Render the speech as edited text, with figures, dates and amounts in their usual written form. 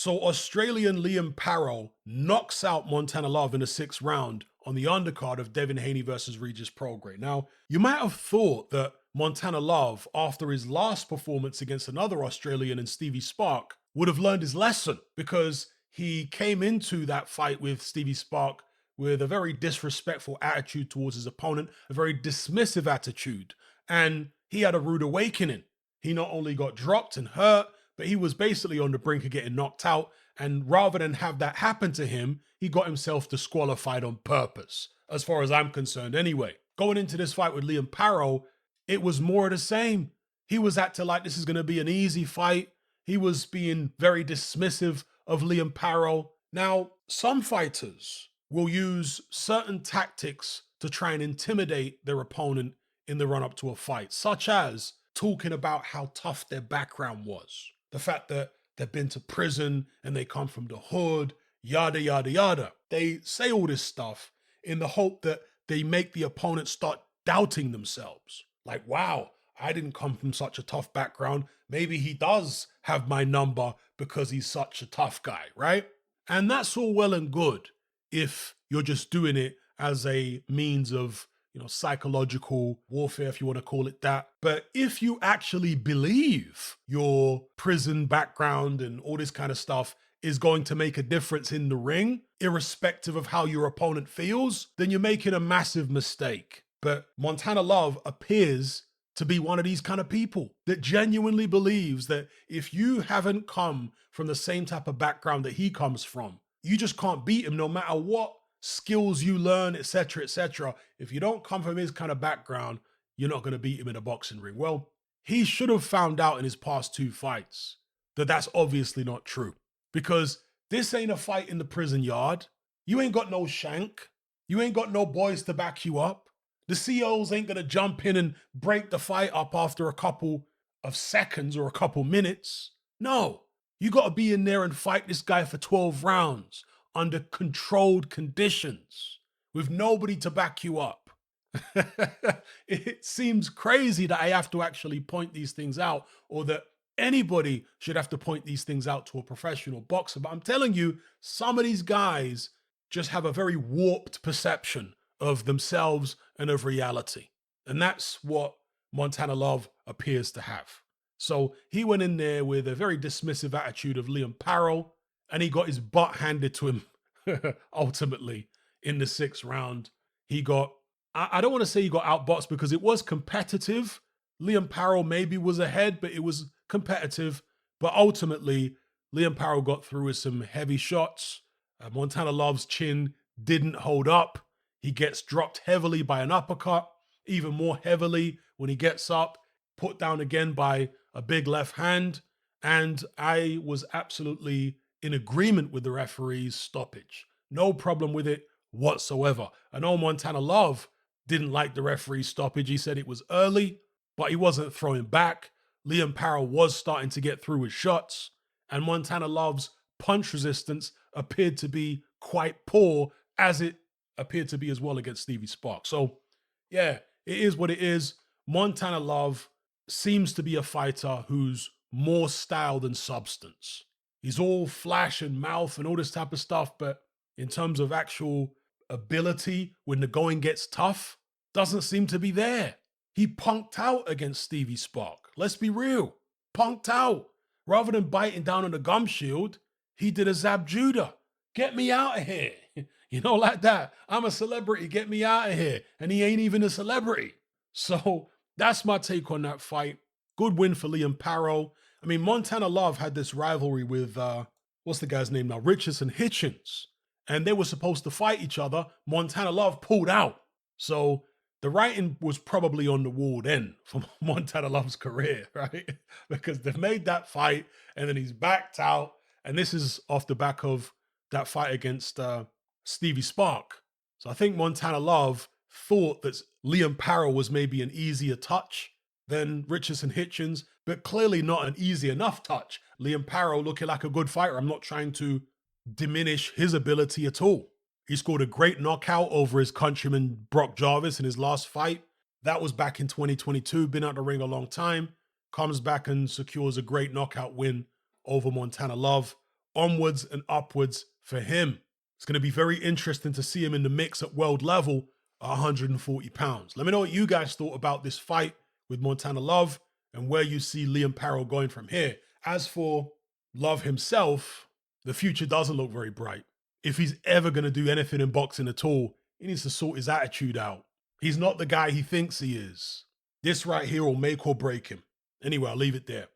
So Australian Liam Paro knocks out Montana Love in the sixth round on the undercard of Devin Haney versus Regis Prograis. Now, you might have thought that Montana Love, after his last performance against another Australian in Stevie Spark, would have learned his lesson because he came into that fight with Stevie Spark with a very disrespectful attitude towards his opponent, a very dismissive attitude, and he had a rude awakening. He not only got dropped and hurt, but he was basically on the brink of getting knocked out. And rather than have that happen to him, he got himself disqualified on purpose, as far as I'm concerned anyway. Going into this fight with Liam Paro, it was more of the same. He was acting like this is going to be an easy fight. He was being very dismissive of Liam Paro. Now, some fighters will use certain tactics to try and intimidate their opponent in the run up to a fight, such as talking about how tough their background was, the fact that they've been to prison and they come from the hood, yada, yada, yada. They say all this stuff in the hope that they make the opponent start doubting themselves. Like, wow, I didn't come from such a tough background. Maybe he does have my number because he's such a tough guy, right? And that's all well and good if you're just doing it as a means of, psychological warfare, if you want to call it that. But if you actually believe your prison background and all this kind of stuff is going to make a difference in the ring, irrespective of how your opponent feels, then you're making a massive mistake. But Montana Love appears to be one of these kind of people that genuinely believes that if you haven't come from the same type of background that he comes from, you just can't beat him no matter what skills you learn, etc., etc. If you don't come from his kind of background, you're not going to beat him in a boxing ring. Well, he should have found out in his past two fights that that's obviously not true, because this ain't a fight in the prison yard. You ain't got no shank. You ain't got no boys to back you up. The COs ain't going to jump in and break the fight up after a couple of seconds or a couple minutes. No, you got to be in there and fight this guy for 12 rounds under controlled conditions with nobody to back you up. It seems crazy that I have to actually point these things out, or that anybody should have to point these things out to a professional boxer. But I'm telling you, some of these guys just have a very warped perception of themselves and of reality. And that's what Montana Love appears to have. So he went in there with a very dismissive attitude of Liam Paro, and he got his butt handed to him ultimately in the sixth round. He got, I don't want to say he got outboxed because it was competitive. Liam Paro maybe was ahead, but it was competitive. But ultimately, Liam Paro got through with some heavy shots. Montana Love's chin didn't hold up. He gets dropped heavily by an uppercut, even more heavily when he gets up, put down again by a big left hand. And I was absolutely in agreement with the referee's stoppage. No problem with it whatsoever. I know Montana Love didn't like the referee's stoppage. He said it was early, but he wasn't throwing back. Liam Paro was starting to get through his shots, and Montana Love's punch resistance appeared to be quite poor, as it appeared to be as well against Stevie Sparks. So, yeah, it is what it is. Montana Love seems to be a fighter who's more style than substance. He's all flash and mouth and all this type of stuff, but in terms of actual ability, when the going gets tough, doesn't seem to be there. He punked out against Stevie Spark. Let's be real. Punked out. Rather than biting down on the gum shield, he did a Zab Judah. Get me out of here. Like that. I'm a celebrity. Get me out of here. And he ain't even a celebrity. So that's my take on that fight. Good win for Liam Paro. I mean, Montana Love had this rivalry with, what's the guy's name now? Richardson Hitchens. And they were supposed to fight each other. Montana Love pulled out. So the writing was probably on the wall then for Montana Love's career, right? Because they've made that fight and then he's backed out. And this is off the back of that fight against Stevie Spark. So I think Montana Love thought that Liam Paro was maybe an easier touch than Richardson Hitchens, but clearly not an easy enough touch. Liam Paro looking like a good fighter. I'm not trying to diminish his ability at all. He scored a great knockout over his countryman Brock Jarvis in his last fight. That was back in 2022, been out the ring a long time. Comes back and secures a great knockout win over Montana Love. onwards and upwards for him. It's going to be very interesting to see him in the mix at world level at 140 pounds. Let me know what you guys thought about this fight with Montana Love and where you see Liam Paro going from here. As for Love himself, the future doesn't look very bright. If he's ever going to do anything in boxing at all, he needs to sort his attitude out. He's not the guy he thinks he is. This right here will make or break him. Anyway, I'll leave it there.